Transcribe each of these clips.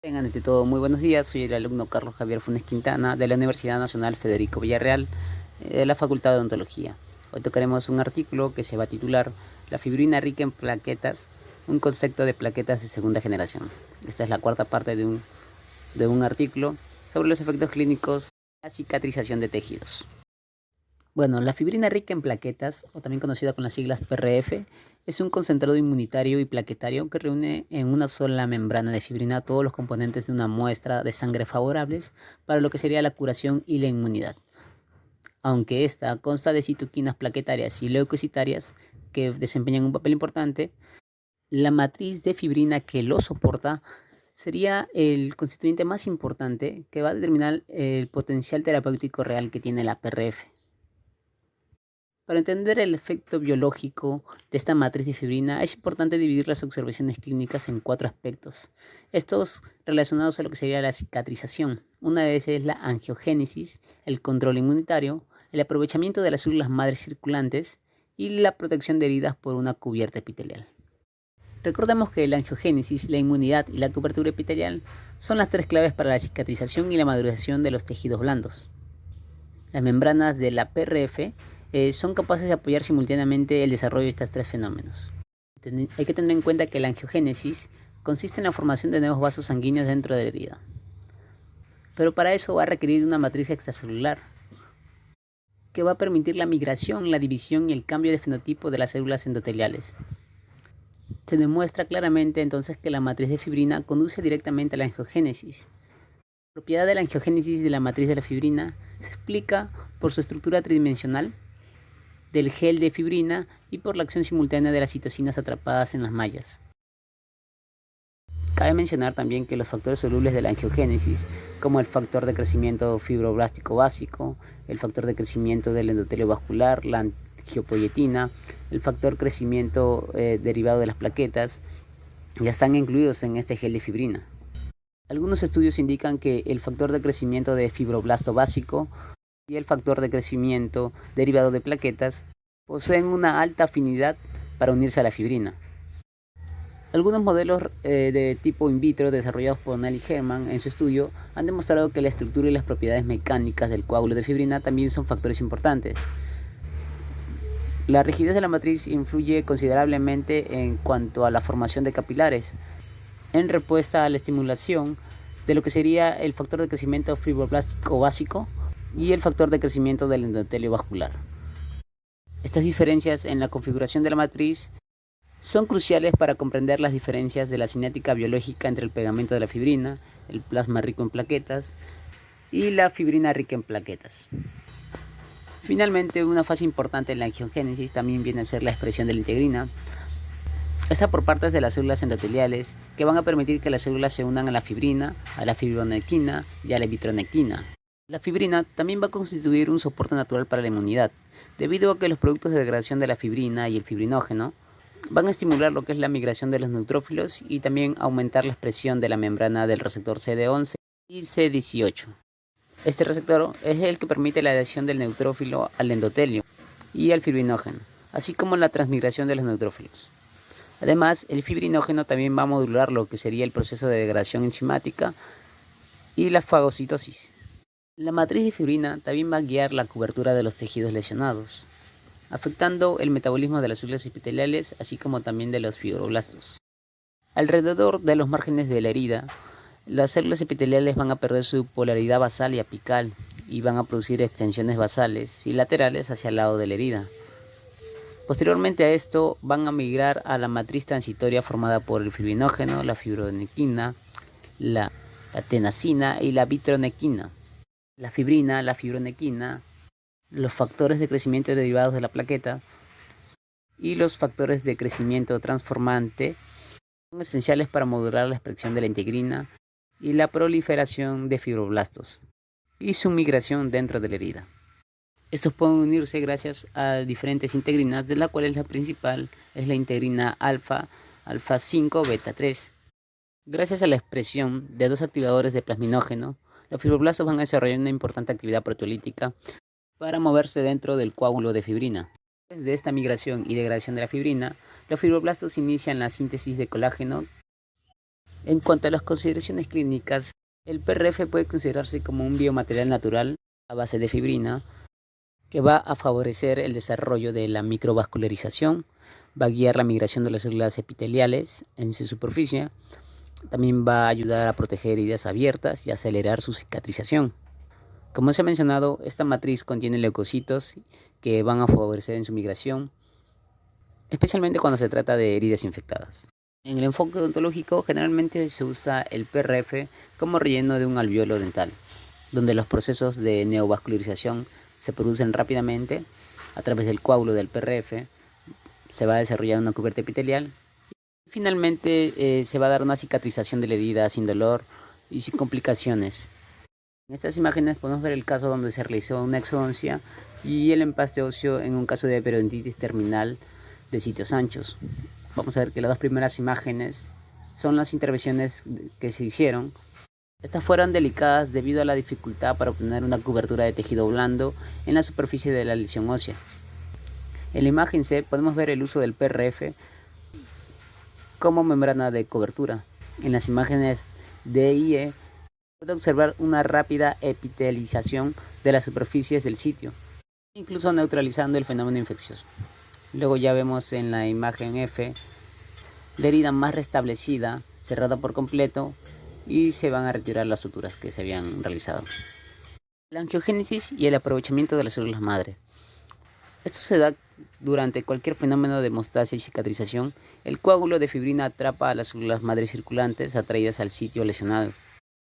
Tengan ante todo muy buenos días, soy el alumno Carlos Javier Funes Quintana de la Universidad Nacional Federico Villarreal de la Facultad de Odontología. Hoy tocaremos un artículo que se va a titular La fibrina rica en plaquetas, un concepto de plaquetas de segunda generación. Esta es la cuarta parte de un artículo sobre los efectos clínicos de la cicatrización de tejidos. Bueno, la fibrina rica en plaquetas, o también conocida con las siglas PRF, es un concentrado inmunitario y plaquetario que reúne en una sola membrana de fibrina todos los componentes de una muestra de sangre favorables para lo que sería la curación y la inmunidad. Aunque esta consta de citoquinas plaquetarias y leucocitarias que desempeñan un papel importante, la matriz de fibrina que lo soporta sería el constituyente más importante que va a determinar el potencial terapéutico real que tiene la PRF. Para entender el efecto biológico de esta matriz de fibrina, es importante dividir las observaciones clínicas en 4 aspectos. Estos relacionados a lo que sería la cicatrización. Una de ellas es la angiogénesis, el control inmunitario, el aprovechamiento de las células madres circulantes y la protección de heridas por una cubierta epitelial. Recordemos que la angiogénesis, la inmunidad y la cobertura epitelial son las 3 claves para la cicatrización y la maduración de los tejidos blandos. Las membranas de la PRF son capaces de apoyar simultáneamente el desarrollo de estos 3 fenómenos. Hay que tener en cuenta que la angiogénesis consiste en la formación de nuevos vasos sanguíneos dentro de la herida. Pero para eso va a requerir una matriz extracelular que va a permitir la migración, la división y el cambio de fenotipo de las células endoteliales. Se demuestra claramente entonces que la matriz de fibrina conduce directamente a la angiogénesis. La propiedad de la angiogénesis de la matriz de la fibrina se explica por su estructura tridimensional del gel de fibrina y por la acción simultánea de las citocinas atrapadas en las mallas. Cabe mencionar también que los factores solubles de la angiogénesis, como el factor de crecimiento fibroblástico básico, el factor de crecimiento del endotelio vascular, la angiopoietina, el factor crecimiento derivado de las plaquetas, ya están incluidos en este gel de fibrina. Algunos estudios indican que el factor de crecimiento de fibroblasto básico y el factor de crecimiento derivado de plaquetas poseen una alta afinidad para unirse a la fibrina. Algunos modelos de tipo in vitro desarrollados por Nelly Herman en su estudio han demostrado que la estructura y las propiedades mecánicas del coágulo de fibrina también son factores importantes. La rigidez de la matriz influye considerablemente en cuanto a la formación de capilares, en respuesta a la estimulación de lo que sería el factor de crecimiento fibroblástico básico y el factor de crecimiento del endotelio vascular. Estas diferencias en la configuración de la matriz son cruciales para comprender las diferencias de la cinética biológica entre el pegamento de la fibrina, el plasma rico en plaquetas y la fibrina rica en plaquetas. Finalmente, una fase importante en la angiogénesis también viene a ser la expresión de la integrina. Esta por partes de las células endoteliales que van a permitir que las células se unan a la fibrina, a la fibronectina y a la vitronectina. La fibrina también va a constituir un soporte natural para la inmunidad, debido a que los productos de degradación de la fibrina y el fibrinógeno van a estimular lo que es la migración de los neutrófilos y también aumentar la expresión de la membrana del receptor CD11 y CD18. Este receptor es el que permite la adhesión del neutrófilo al endotelio y al fibrinógeno, así como la transmigración de los neutrófilos. Además, el fibrinógeno también va a modular lo que sería el proceso de degradación enzimática y la fagocitosis. La matriz de fibrina también va a guiar la cobertura de los tejidos lesionados, afectando el metabolismo de las células epiteliales, así como también de los fibroblastos. Alrededor de los márgenes de la herida, las células epiteliales van a perder su polaridad basal y apical y van a producir extensiones basales y laterales hacia el lado de la herida. Posteriormente a esto van a migrar a la matriz transitoria formada por el fibrinógeno, la fibronectina, la tenasina y la vitronectina. La fibrina, la fibronequina, los factores de crecimiento derivados de la plaqueta y los factores de crecimiento transformante son esenciales para modular la expresión de la integrina y la proliferación de fibroblastos y su migración dentro de la herida. Estos pueden unirse gracias a diferentes integrinas, de la cual la principal es la integrina alfa, alfa 5, beta 3. Gracias a la expresión de 2 activadores de plasminógeno, los fibroblastos van a desarrollar una importante actividad proteolítica para moverse dentro del coágulo de fibrina. Después de esta migración y degradación de la fibrina, los fibroblastos inician la síntesis de colágeno En cuanto a las consideraciones clínicas, el PRF puede considerarse como un biomaterial natural a base de fibrina que va a favorecer el desarrollo de la microvascularización, va a guiar la migración de las células epiteliales en su superficie, también va a ayudar a proteger heridas abiertas y acelerar su cicatrización. Como se ha mencionado, esta matriz contiene leucocitos que van a favorecer en su migración, especialmente cuando se trata de heridas infectadas. En el enfoque odontológico, generalmente se usa el PRF como relleno de un alveolo dental, donde los procesos de neovascularización se producen rápidamente a través del coágulo del PRF, se va a desarrollar una cubierta epitelial y finalmente se va a dar una cicatrización de la herida sin dolor y sin complicaciones. En estas imágenes podemos ver el caso donde se realizó una exodoncia y el empaste óseo en un caso de periodontitis terminal de sitios anchos. Vamos a ver que las dos primeras imágenes son las intervenciones que se hicieron. Estas fueron delicadas debido a la dificultad para obtener una cobertura de tejido blando en la superficie de la lesión ósea. En la imagen C podemos ver el uso del PRF como membrana de cobertura. En las imágenes D y E puede observar una rápida epitelización de las superficies del sitio, incluso neutralizando el fenómeno infeccioso. Luego ya vemos en la imagen F la herida más restablecida, cerrada por completo, y se van a retirar las suturas que se habían realizado. La angiogénesis y el aprovechamiento de las células madre. Esto se da durante cualquier fenómeno de hemostasia y cicatrización. El coágulo de fibrina atrapa a las células madre circulantes atraídas al sitio lesionado,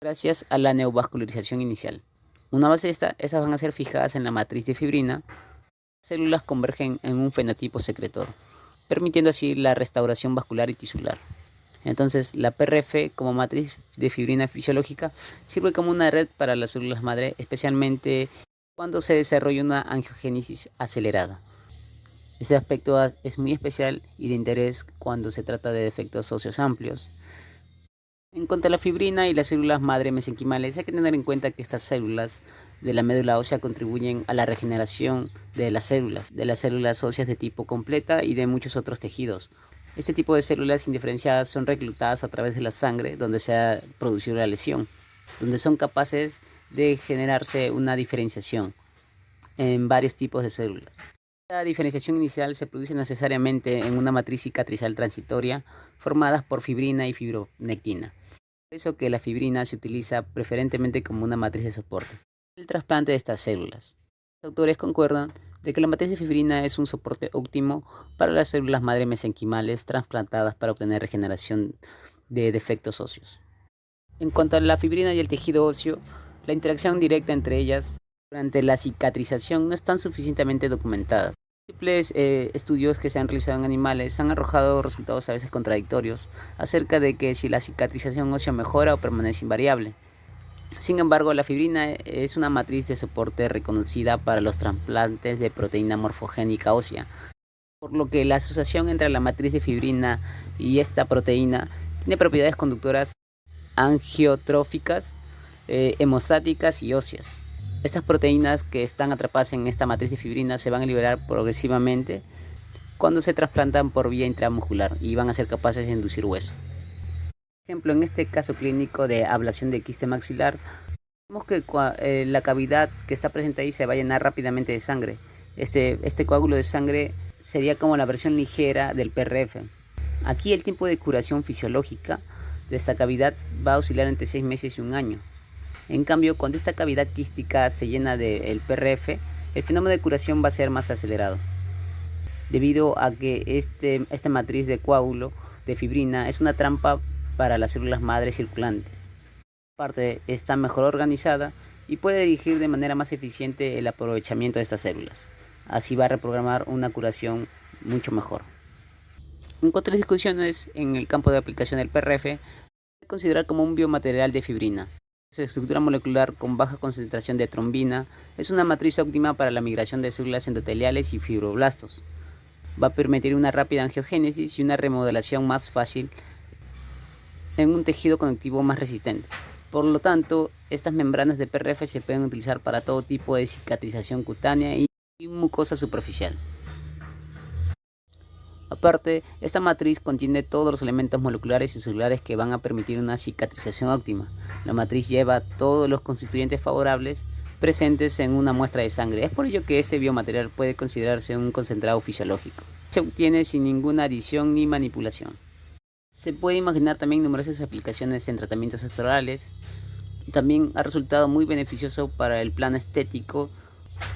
gracias a la neovascularización inicial. Una vez estas van a ser fijadas en la matriz de fibrina, las células convergen en un fenotipo secretor, permitiendo así la restauración vascular y tisular. Entonces, la PRF como matriz de fibrina fisiológica sirve como una red para las células madre, especialmente cuando se desarrolla una angiogénesis acelerada. Este aspecto es muy especial y de interés cuando se trata de defectos óseos amplios. En cuanto a la fibrina y las células madre mesenquimales, hay que tener en cuenta que estas células de la médula ósea contribuyen a la regeneración de las células óseas de tipo completa y de muchos otros tejidos. Este tipo de células indiferenciadas son reclutadas a través de la sangre donde se ha producido la lesión, donde son capaces de generarse una diferenciación en varios tipos de células. La diferenciación inicial se produce necesariamente en una matriz cicatrizal transitoria formadas por fibrina y fibronectina. Por eso que la fibrina se utiliza preferentemente como una matriz de soporte. El trasplante de estas células. Los autores concuerdan de que la matriz de fibrina es un soporte óptimo para las células madre mesenquimales trasplantadas para obtener regeneración de defectos óseos. En cuanto a la fibrina y el tejido óseo, la interacción directa entre ellas durante la cicatrización no están suficientemente documentadas. Múltiples estudios que se han realizado en animales han arrojado resultados a veces contradictorios acerca de que si la cicatrización ósea mejora o permanece invariable. Sin embargo, la fibrina es una matriz de soporte reconocida para los trasplantes de proteína morfogénica ósea, por lo que la asociación entre la matriz de fibrina y esta proteína tiene propiedades conductoras angiotróficas, hemostáticas y óseas. Estas proteínas que están atrapadas en esta matriz de fibrina se van a liberar progresivamente cuando se trasplantan por vía intramuscular y van a ser capaces de inducir hueso. Por ejemplo, en este caso clínico de ablación de quiste maxilar, vemos que la cavidad que está presente ahí se va a llenar rápidamente de sangre. Este coágulo de sangre sería como la versión ligera del PRF. Aquí el tiempo de curación fisiológica de esta cavidad va a oscilar entre 6 meses y 1 año. En cambio, cuando esta cavidad quística se llena del PRF, el fenómeno de curación va a ser más acelerado, debido a que esta matriz de coágulo de fibrina es una trampa para las células madre circulantes. Aparte, está mejor organizada y puede dirigir de manera más eficiente el aprovechamiento de estas células. Así va a reprogramar una curación mucho mejor. En cuanto a las discusiones en el campo de aplicación del PRF, se puede considerar como un biomaterial de fibrina. Su estructura molecular con baja concentración de trombina es una matriz óptima para la migración de células endoteliales y fibroblastos. Va a permitir una rápida angiogénesis y una remodelación más fácil en un tejido conectivo más resistente. Por lo tanto, estas membranas de PRF se pueden utilizar para todo tipo de cicatrización cutánea y mucosa superficial. Aparte, esta matriz contiene todos los elementos moleculares y celulares que van a permitir una cicatrización óptima. La matriz lleva todos los constituyentes favorables presentes en una muestra de sangre. Es por ello que este biomaterial puede considerarse un concentrado fisiológico. Se obtiene sin ninguna adición ni manipulación. Se puede imaginar también numerosas aplicaciones en tratamientos sectorales. También ha resultado muy beneficioso para el plano estético,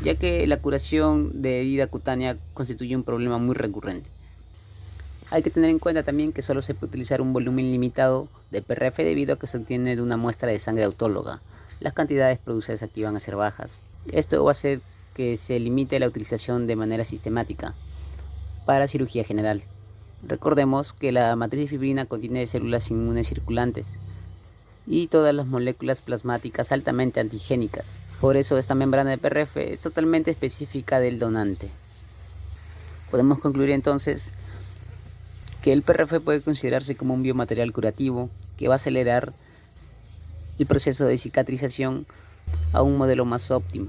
ya que la curación de herida cutánea constituye un problema muy recurrente. Hay que tener en cuenta también que solo se puede utilizar un volumen limitado de PRF debido a que se obtiene de una muestra de sangre autóloga. Las cantidades producidas aquí van a ser bajas. Esto va a hacer que se limite la utilización de manera sistemática para cirugía general. Recordemos que la matriz de fibrina contiene células inmunes circulantes y todas las moléculas plasmáticas altamente antigénicas. Por eso esta membrana de PRF es totalmente específica del donante. Podemos concluir entonces que el PRF puede considerarse como un biomaterial curativo que va a acelerar el proceso de cicatrización a un modelo más óptimo.